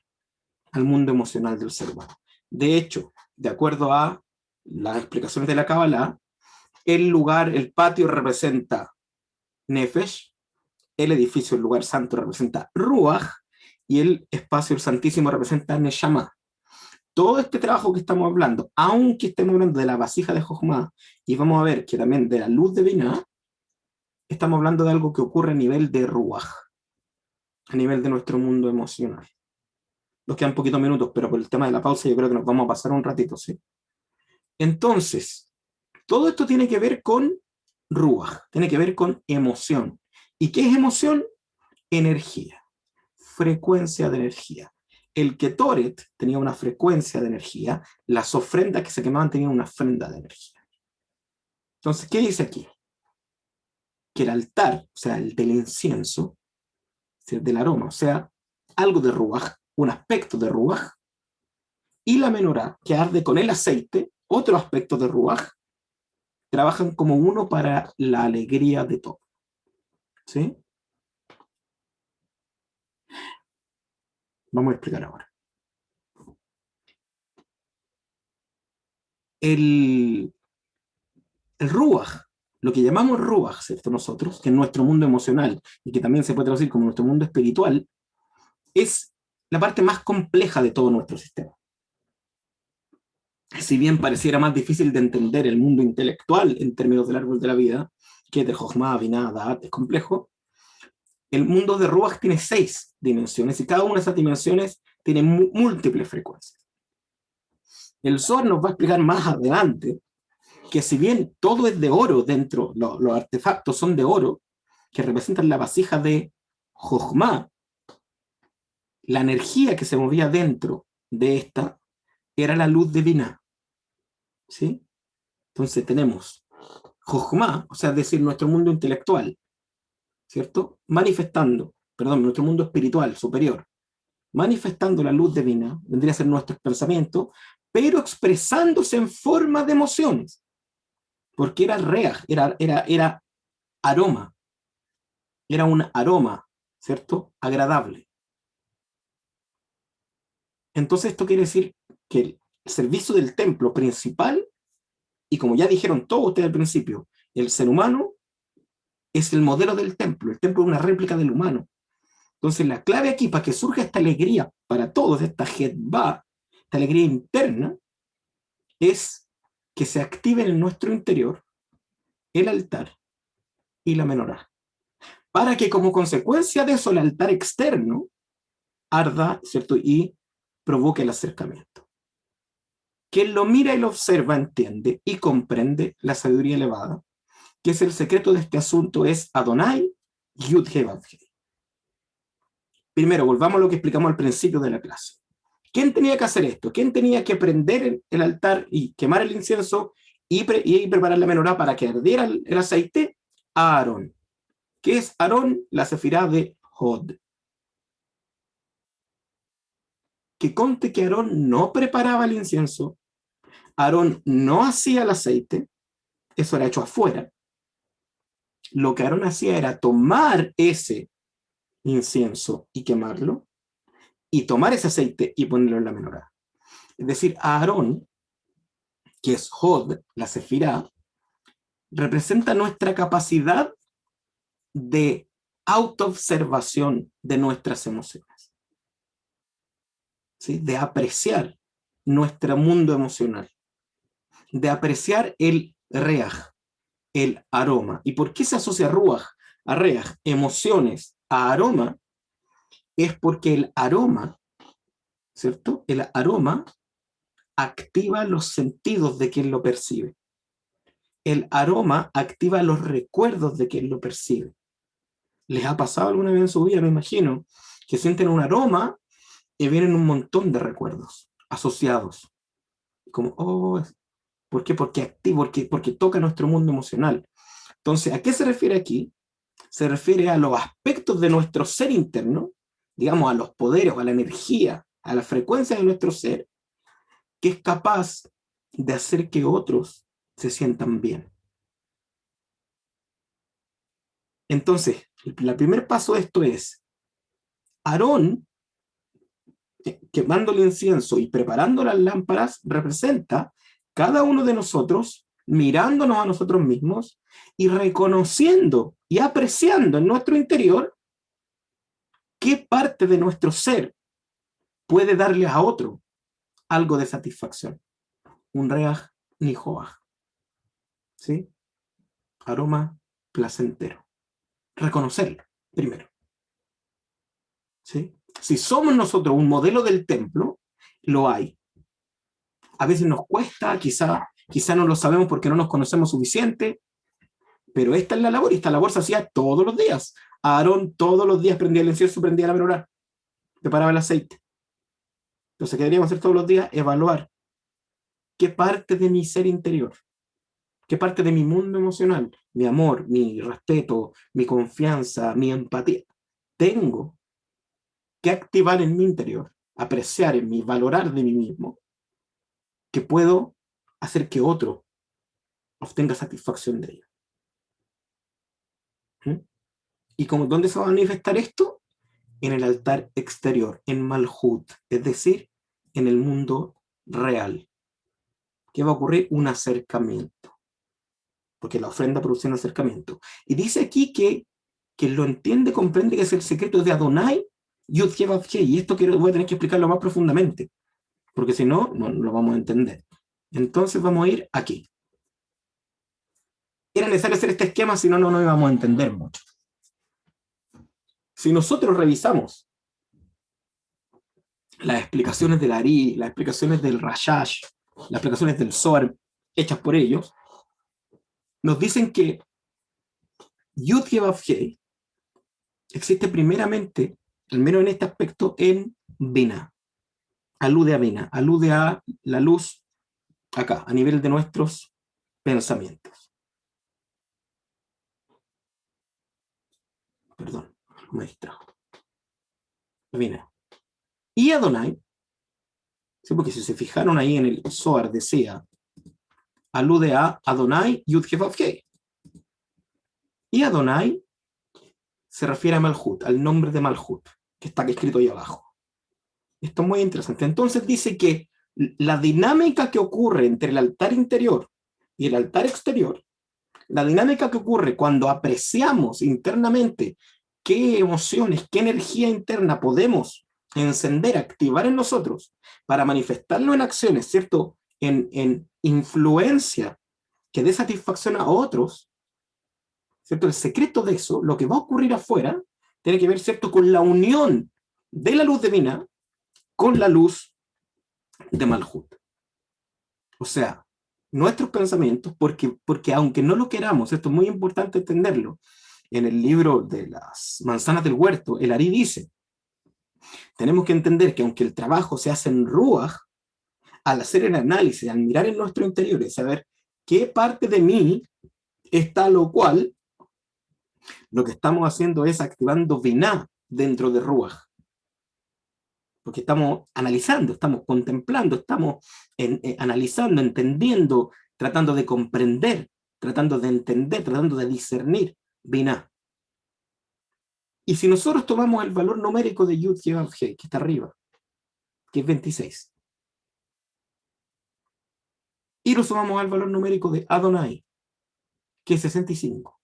al mundo emocional del ser humano. De hecho, de acuerdo a las explicaciones de la Kabbalah, el lugar, el patio representa Nefesh, el edificio, el lugar santo representa Ruach, y el espacio, el santísimo, representa Neshama. Todo este trabajo que estamos hablando, aunque estemos hablando de la vasija de Jochma, y vamos a ver que también de la luz divina, estamos hablando de algo que ocurre a nivel de Ruach, a nivel de nuestro mundo emocional. Nos quedan poquitos minutos, pero por el tema de la pausa yo creo que nos vamos a pasar un ratito, ¿sí? Entonces, todo esto tiene que ver con Ruach, tiene que ver con emoción. ¿Y qué es emoción? Energía, frecuencia de energía. El Ketoret tenía una frecuencia de energía, las ofrendas que se quemaban tenían una ofrenda de energía. Entonces, ¿qué dice aquí? Que el altar, o sea, el del incienso, del aroma, o sea, algo de Ruach, un aspecto de Ruach, y la menorá, que arde con el aceite, otro aspecto de Ruach, trabajan como uno para la alegría de todo. ¿Sí? Vamos a explicar ahora. El, el Ruach, lo que llamamos Ruach, ¿cierto? Nosotros, que es nuestro mundo emocional y que también se puede traducir como nuestro mundo espiritual, es la parte más compleja de todo nuestro sistema. Si bien pareciera más difícil de entender el mundo intelectual en términos del árbol de la vida, que es de Jochma, Binah, Da'at, es complejo, el mundo de Ruach tiene 6 dimensiones y cada una de esas dimensiones tiene múltiples frecuencias. El Zohar nos va a explicar más adelante que si bien todo es de oro dentro, los artefactos son de oro, que representan la vasija de Jochma, la energía que se movía dentro de esta era la luz divina. ¿Sí? Entonces tenemos Jochma, o sea, es decir, nuestro mundo intelectual, ¿cierto? Nuestro mundo espiritual superior, manifestando la luz divina, vendría a ser nuestros pensamientos, pero expresándose en forma de emociones, porque era reaj, era aroma, era un aroma, ¿cierto? Agradable. Entonces esto quiere decir que el servicio del templo principal, y como ya dijeron todos ustedes al principio, el ser humano es el modelo del templo, el templo es una réplica del humano. Entonces la clave aquí para que surja esta alegría para todos, esta jedbá, esta alegría interna, es que se active en nuestro interior el altar y la menorá, para que como consecuencia de eso el altar externo arda, ¿cierto? Y provoque el acercamiento. Quien lo mira y lo observa entiende y comprende la sabiduría elevada, que es el secreto de este asunto, es Adonai Yud-He Vav-He. Primero, volvamos a lo que explicamos al principio de la clase. ¿Quién tenía que hacer esto? ¿Quién tenía que prender el altar y quemar el incienso y preparar la menorá para que ardiera el aceite? A Aarón. ¿Qué es Aarón? La sefirá de Hod. Que conte que Aarón no preparaba el incienso, Aarón no hacía el aceite, eso era hecho afuera. Lo que Aarón hacía era tomar ese incienso y quemarlo, y tomar ese aceite y ponerlo en la menorá. Es decir, Aarón, que es Hod, la sefirá, representa nuestra capacidad de autoobservación de nuestras emociones, ¿sí? De apreciar nuestro mundo emocional, de apreciar el reaj, el aroma. ¿Y por qué se asocia ruaj a reaj, emociones, a aroma? Es porque el aroma, ¿cierto? El aroma activa los sentidos de quien lo percibe. El aroma activa los recuerdos de quien lo percibe. ¿Les ha pasado alguna vez en su vida? Me imagino que sienten un aroma y vienen un montón de recuerdos asociados. Como, oh, ¿por qué? Porque activa, porque toca nuestro mundo emocional. Entonces, ¿a qué se refiere aquí? Se refiere a los aspectos de nuestro ser interno, digamos, a los poderes, a la energía, a la frecuencia de nuestro ser, que es capaz de hacer que otros se sientan bien. Entonces, el primer paso de esto es, Aarón, quemando el incienso y preparando las lámparas, representa cada uno de nosotros mirándonos a nosotros mismos y reconociendo y apreciando en nuestro interior qué parte de nuestro ser puede darle a otro algo de satisfacción. Un reaj ni joaj. ¿Sí? Aroma placentero. Reconocerlo primero. ¿Sí? Si somos nosotros un modelo del templo, lo hay. A veces nos cuesta, quizá no lo sabemos porque no nos conocemos suficiente, pero esta es la labor, y esta labor se hacía todos los días. Aarón todos los días prendía el incienso, prendía la menorá, preparaba el aceite. Entonces, ¿qué deberíamos hacer todos los días? Evaluar qué parte de mi ser interior, qué parte de mi mundo emocional, mi amor, mi respeto, mi confianza, mi empatía, tengo que activar en mi interior, apreciar en mí, valorar de mí mismo, que puedo hacer que otro obtenga satisfacción de ello. ¿Mm? ¿Y cómo, dónde se va a manifestar esto? en el altar exterior, en Malhut, es decir, en el mundo real. ¿Qué va a ocurrir? Un acercamiento, porque la ofrenda produce un acercamiento. Y dice aquí que quien lo entiende comprende que es el secreto de Adonai, Yud He Vav He, y esto voy a tener que explicarlo más profundamente, porque si no, no lo vamos a entender. Entonces vamos a ir aquí. Era necesario hacer este esquema, si no, no íbamos a entender mucho. Si nosotros revisamos las explicaciones del Ari, las explicaciones del Rashash, las explicaciones del Zohar hechas por ellos, nos dicen que Yud He Vav He existe primeramente, al menos en este aspecto, en Binah. Alude a Binah, alude a la luz acá, a nivel de nuestros pensamientos. Perdón, me distrajo. Binah. Y Adonai, ¿sí? Porque si se fijaron ahí en el Zohar, decía, alude a Adonai Yud He Vav He. Y Adonai se refiere a Malhut, al nombre de Malhut, que está aquí escrito ahí abajo. Esto es muy interesante. Entonces dice que la dinámica que ocurre entre el altar interior y el altar exterior, la dinámica que ocurre cuando apreciamos internamente qué emociones, qué energía interna podemos encender, activar en nosotros para manifestarlo en acciones, ¿cierto? En influencia que dé satisfacción a otros, ¿cierto? El secreto de eso, lo que va a ocurrir afuera, tiene que ver, ¿cierto?, con la unión de la luz divina con la luz de Malhut. O sea, nuestros pensamientos, porque aunque no lo queramos, esto es muy importante entenderlo, en el libro de las manzanas del huerto, el Ari dice, tenemos que entender que aunque el trabajo se hace en Ruach, al hacer el análisis, al mirar en nuestro interior y saber qué parte de mí está lo cual, lo que estamos haciendo es activando Binah dentro de Ruach. Porque estamos analizando, estamos contemplando, estamos analizando, entendiendo, tratando de comprender, tratando de entender, tratando de discernir Binah. Y si nosotros tomamos el valor numérico de Yud He Vav He, que está arriba, que es 26, y lo sumamos al valor numérico de Adonai, que es 65,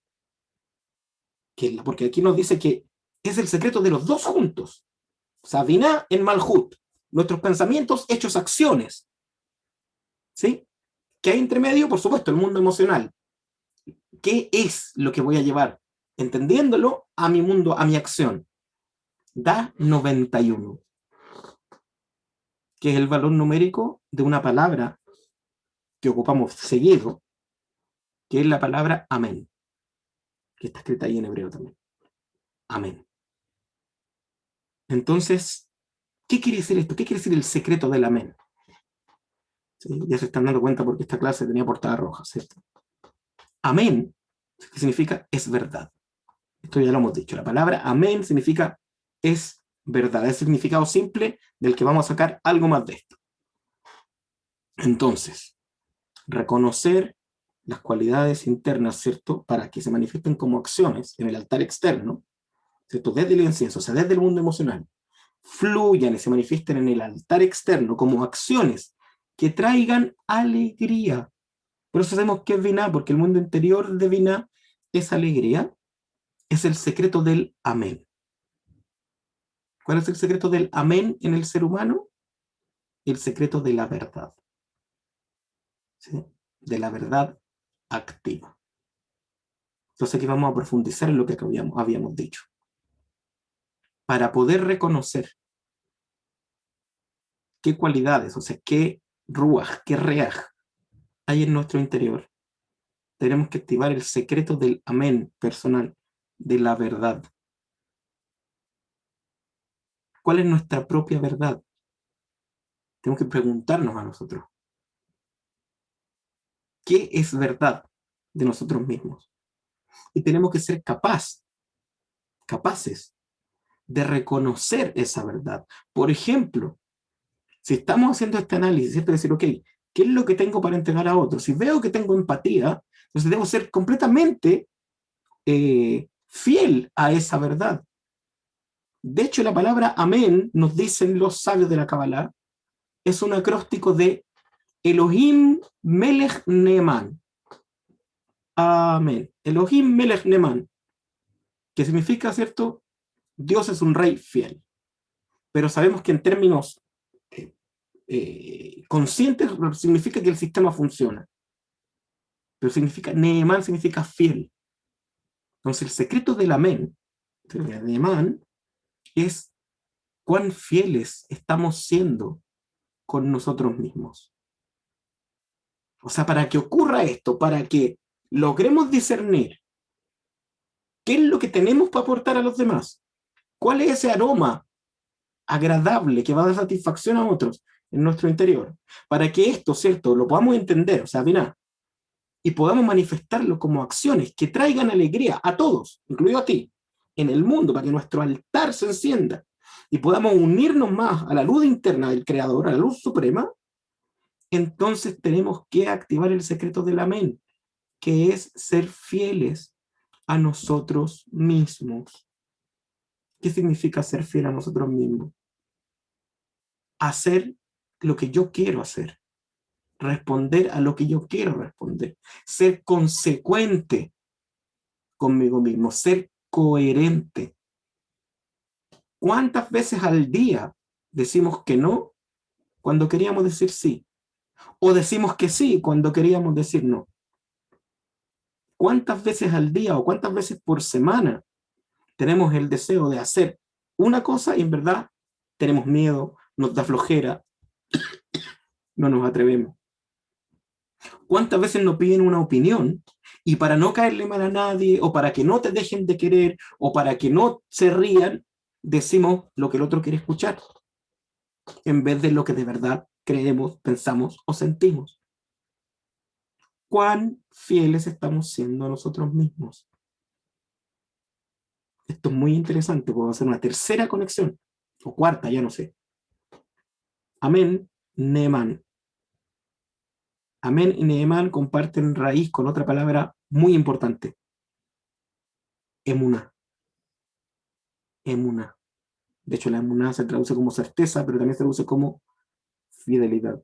porque aquí nos dice que es el secreto de los dos juntos. O sea, Binah en Malhut, nuestros pensamientos hechos acciones, ¿sí? ¿Qué hay entre medio? Por supuesto, el mundo emocional. ¿Qué es lo que voy a llevar? Entendiéndolo a mi mundo, a mi acción. Da 91, que es el valor numérico de una palabra que ocupamos seguido, que es la palabra amén, que está escrita ahí en hebreo también. Amén. Entonces, ¿qué quiere decir esto? ¿Qué quiere decir el secreto del amén? ¿Sí? Ya se están dando cuenta porque esta clase tenía portada roja, ¿cierto? Amén, que significa es verdad. Esto ya lo hemos dicho. La palabra amén significa es verdad. Es el significado simple del que vamos a sacar algo más de esto. Entonces, reconocer las cualidades internas, ¿cierto?, para que se manifiesten como acciones en el altar externo, ¿cierto?, desde el incienso, o sea, desde el mundo emocional, fluyan y se manifiesten en el altar externo como acciones que traigan alegría. Por eso sabemos que es Binah, porque el mundo interior de Binah es alegría, es el secreto del amén. ¿Cuál es el secreto del amén en el ser humano? El secreto de la verdad. ¿Sí? De la verdad activa. Entonces aquí vamos a profundizar en lo que habíamos dicho. Para poder reconocer qué cualidades, o sea, qué ruaj, qué reaj hay en nuestro interior, tenemos que activar el secreto del amén personal, de la verdad. ¿Cuál es nuestra propia verdad? Tenemos que preguntarnos a nosotros. ¿Qué es verdad de nosotros mismos? Y tenemos que ser capaces de reconocer esa verdad. Por ejemplo, si estamos haciendo este análisis, ¿cierto? Decir, ok, ¿qué es lo que tengo para entregar a otros? Si veo que tengo empatía, entonces debo ser completamente fiel a esa verdad. De hecho, la palabra amén, nos dicen los sabios de la Kabbalah, es un acróstico de Elohim Melech Neeman. Amén. Elohim Melech Neeman, que significa, ¿cierto? Dios es un rey fiel. Pero sabemos que en términos conscientes significa que el sistema funciona. Pero significa, Neeman significa fiel. Entonces el secreto del amén, de Neeman, es cuán fieles estamos siendo con nosotros mismos. O sea, para que ocurra esto, para que logremos discernir qué es lo que tenemos para aportar a los demás, cuál es ese aroma agradable que va a dar satisfacción a otros en nuestro interior, para que esto, ¿cierto?, lo podamos entender, o sea, mira, y podamos manifestarlo como acciones que traigan alegría a todos, incluido a ti, en el mundo, para que nuestro altar se encienda y podamos unirnos más a la luz interna del Creador, a la luz suprema. Entonces tenemos que activar el secreto del amén, que es ser fieles a nosotros mismos. ¿Qué significa ser fiel a nosotros mismos? Hacer lo que yo quiero hacer, responder a lo que yo quiero responder, ser consecuente conmigo mismo, ser coherente. ¿Cuántas veces al día decimos que no cuando queríamos decir sí? O decimos que sí cuando queríamos decir no. ¿Cuántas veces al día o cuántas veces por semana tenemos el deseo de hacer una cosa y en verdad tenemos miedo, nos da flojera, no nos atrevemos? ¿Cuántas veces nos piden una opinión y para no caerle mal a nadie o para que no te dejen de querer o para que no se rían, decimos lo que el otro quiere escuchar en vez de lo que de verdad creemos, pensamos o sentimos? ¿Cuán fieles estamos siendo a nosotros mismos? Esto es muy interesante, puedo hacer una tercera conexión, o cuarta, ya no sé. Amén, Neeman. Amén y Neeman comparten raíz con otra palabra muy importante. Emuná. Emuná. De hecho, la emuná se traduce como certeza, pero también se traduce como fidelidad.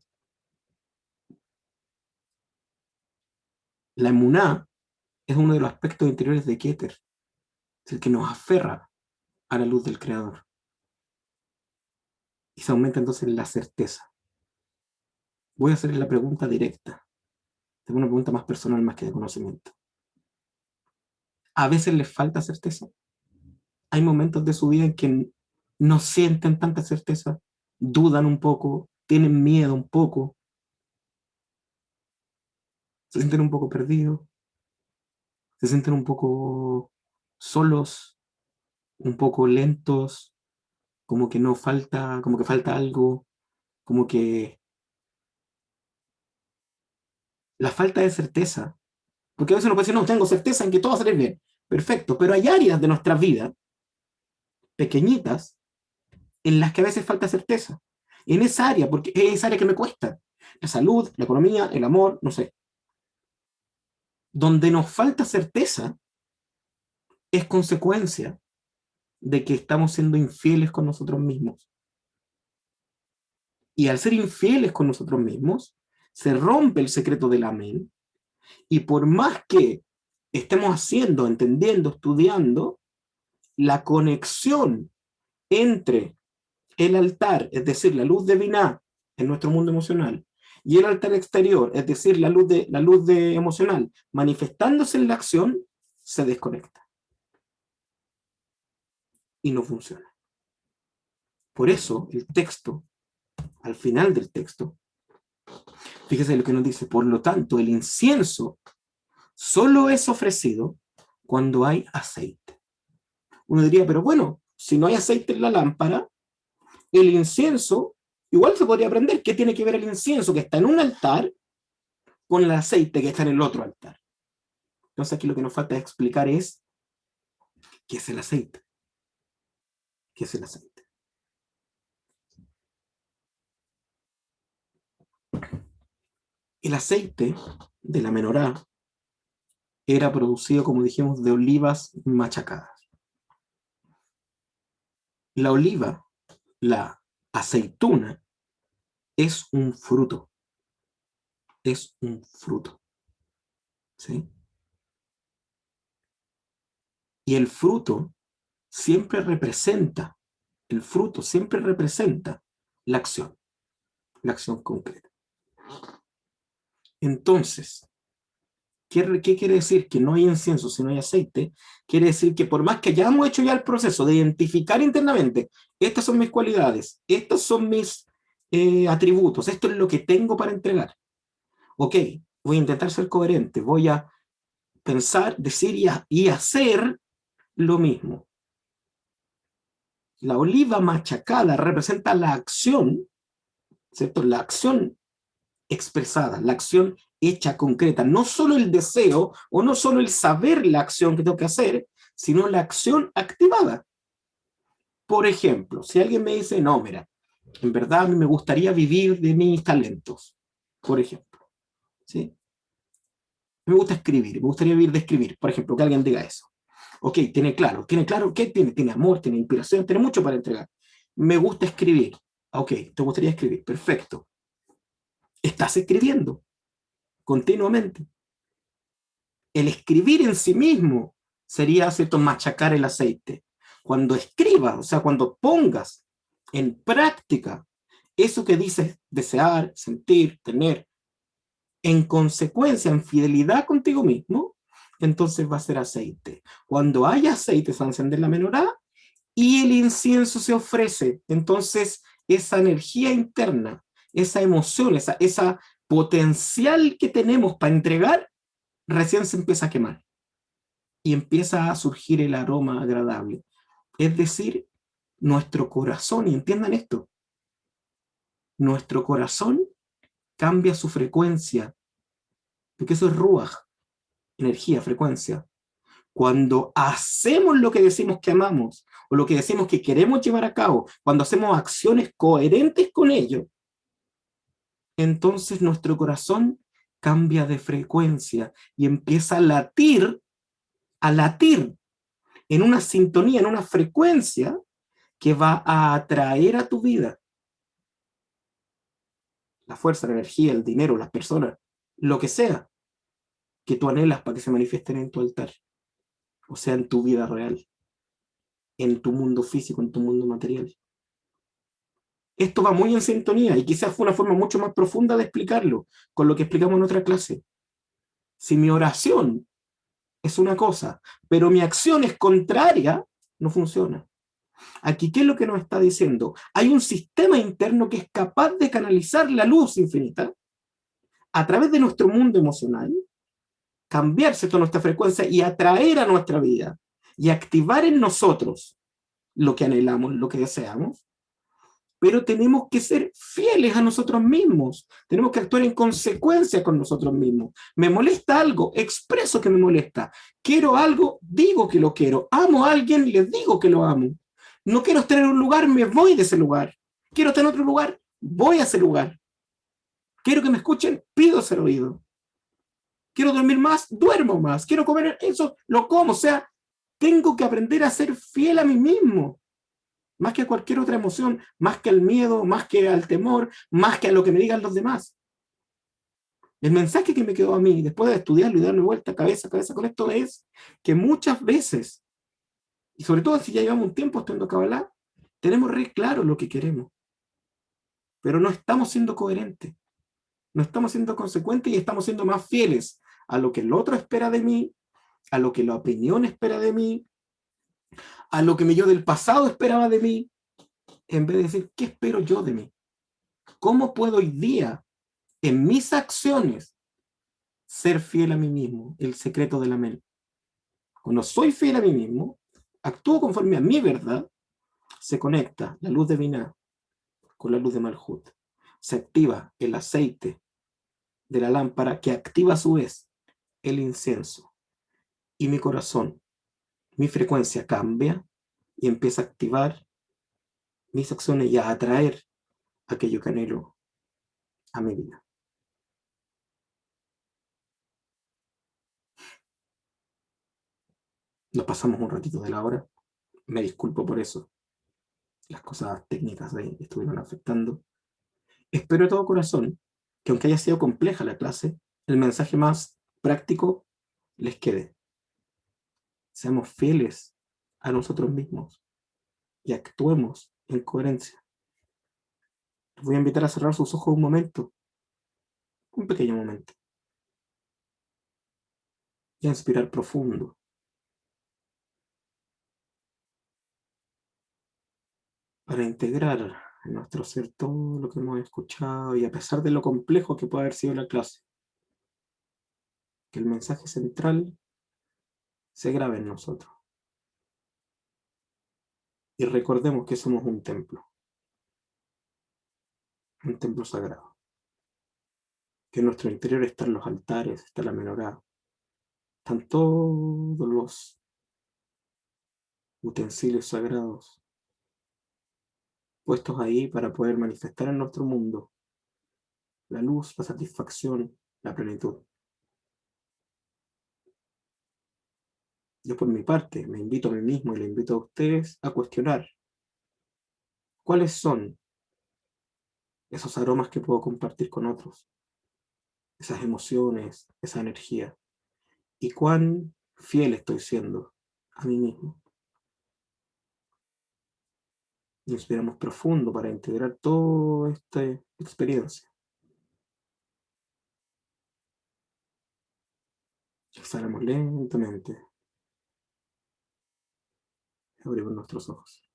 La emuná es uno de los aspectos interiores de Keter, es el que nos aferra a la luz del Creador. Y se aumenta entonces la certeza. Voy a hacerle la pregunta directa. Tengo una pregunta más personal, más que de conocimiento. A veces les falta certeza. Hay momentos de su vida en que no sienten tanta certeza, dudan un poco, tienen miedo un poco, se sienten un poco perdidos, se sienten un poco solos, un poco lentos, como que no falta, como que falta algo, como que la falta de certeza. Porque a veces uno puede decir, no, tengo certeza en que todo va a salir bien. Perfecto, pero hay áreas de nuestra vida, pequeñitas, en las que a veces falta certeza. En esa área, porque es esa área que me cuesta. La salud, la economía, el amor, no sé. Donde nos falta certeza es consecuencia de que estamos siendo infieles con nosotros mismos. Y al ser infieles con nosotros mismos, se rompe el secreto del amén, y por más que estemos haciendo, entendiendo, estudiando, la conexión entre el altar, es decir, la luz de Binah en nuestro mundo emocional, y el altar exterior, es decir, la luz de emocional, manifestándose en la acción, se desconecta y no funciona. Por eso el texto, al final del texto, fíjese lo que nos dice: por lo tanto, el incienso solo es ofrecido cuando hay aceite. Uno diría, pero bueno, si no hay aceite en la lámpara, el incienso igual se podría prender. ¿Qué tiene que ver el incienso que está en un altar con el aceite que está en el otro altar? Entonces aquí lo que nos falta explicar es qué es el aceite. ¿Qué es el aceite? El aceite de la menorá era producido, como dijimos, de olivas machacadas. La oliva, la aceituna, es un fruto. Es un fruto. ¿Sí? Y el fruto siempre representa la acción concreta. Entonces, ¿qué quiere decir? Que no hay incienso si no hay aceite. Quiere decir que por más que hayamos hecho ya el proceso de identificar internamente, estas son mis cualidades, estos son mis atributos, esto es lo que tengo para entregar. Ok, voy a intentar ser coherente, voy a pensar, decir y hacer lo mismo. La oliva machacada representa la acción, ¿cierto? La acción expresada, la acción hecha concreta, no solo el deseo o no solo el saber la acción que tengo que hacer, sino la acción activada. Por ejemplo, si alguien me dice, no, mira, en verdad a mí me gustaría vivir de mis talentos, por ejemplo, ¿sí? Me gusta escribir, me gustaría vivir de escribir, por ejemplo, que alguien diga eso. Ok, tiene claro, ¿qué tiene? Tiene amor, tiene inspiración, tiene mucho para entregar. Me gusta escribir. Ok, te gustaría escribir, perfecto. Estás escribiendo continuamente. El escribir en sí mismo sería, ¿cierto?, machacar el aceite. Cuando escribas, o sea, cuando pongas en práctica eso que dices desear, sentir, tener, en consecuencia, en fidelidad contigo mismo, entonces va a ser aceite. Cuando hay aceite, se va a encender la menorá y el incienso se ofrece. Entonces, esa energía interna, esa emoción, esa potencial que tenemos para entregar, recién se empieza a quemar y empieza a surgir el aroma agradable. Es decir, nuestro corazón, y entiendan esto, nuestro corazón cambia su frecuencia, porque eso es ruaj, energía, frecuencia. Cuando hacemos lo que decimos que amamos o lo que decimos que queremos llevar a cabo, cuando hacemos acciones coherentes con ello, entonces nuestro corazón cambia de frecuencia y empieza a latir en una sintonía, en una frecuencia que va a atraer a tu vida la fuerza, la energía, el dinero, las personas, lo que sea que tú anhelas para que se manifiesten en tu altar, o sea, en tu vida real, en tu mundo físico, en tu mundo material. Esto va muy en sintonía y quizás fue una forma mucho más profunda de explicarlo con lo que explicamos en otra clase. Si mi oración es una cosa, pero mi acción es contraria, no funciona. Aquí, ¿qué es lo que nos está diciendo? Hay un sistema interno que es capaz de canalizar la luz infinita a través de nuestro mundo emocional, cambiar ¿cierto?, nuestra frecuencia y atraer a nuestra vida y activar en nosotros lo que anhelamos, lo que deseamos, pero tenemos que ser fieles a nosotros mismos, tenemos que actuar en consecuencia con nosotros mismos. Me molesta algo, expreso que me molesta. Quiero algo, digo que lo quiero. Amo a alguien, les digo que lo amo. No quiero estar en un lugar, me voy de ese lugar. Quiero estar en otro lugar, voy a ese lugar. Quiero que me escuchen, pido ser oído. Quiero dormir más, duermo más. Quiero comer eso, lo como. O sea, tengo que aprender a ser fiel a mí mismo, más que a cualquier otra emoción, más que al miedo, más que al temor, más que a lo que me digan los demás. El mensaje que me quedó a mí, después de estudiarlo y darle vuelta cabeza a cabeza con esto, es que muchas veces, y sobre todo si ya llevamos un tiempo estudiando Kabbalah, tenemos re claro lo que queremos, pero no estamos siendo coherentes, no estamos siendo consecuentes y estamos siendo más fieles a lo que el otro espera de mí, a lo que la opinión espera de mí, a lo que mi yo del pasado esperaba de mí, en vez de decir, ¿qué espero yo de mí? ¿Cómo puedo hoy día, en mis acciones, ser fiel a mí mismo? El secreto de la mente. Cuando soy fiel a mí mismo, actúo conforme a mi verdad, se conecta la luz divina con la luz de Malhut. Se activa el aceite de la lámpara que activa a su vez el incienso. Y mi corazón, mi frecuencia cambia y empieza a activar mis acciones y a atraer aquello que anhelo a mi vida. Nos pasamos un ratito de la hora. Me disculpo por eso. las cosas técnicas ahí estuvieron afectando. Espero de todo corazón que aunque haya sido compleja la clase, el mensaje más práctico les quede. Seamos fieles a nosotros mismos y actuemos en coherencia. Les voy a invitar a cerrar sus ojos un momento, un pequeño momento, y a inspirar profundo para integrar en nuestro ser todo lo que hemos escuchado y a pesar de lo complejo que puede haber sido la clase, que el mensaje central se grabe en nosotros y recordemos que somos un templo sagrado, que en nuestro interior están los altares, está la menorá, están todos los utensilios sagrados puestos ahí para poder manifestar en nuestro mundo la luz, la satisfacción, la plenitud. Yo por mi parte me invito a mí mismo y le invito a ustedes a cuestionar cuáles son esos aromas que puedo compartir con otros, esas emociones, esa energía, y cuán fiel estoy siendo a mí mismo. Inspiramos profundo para integrar toda esta experiencia. Exhalamos lentamente, abrimos nuestros ojos.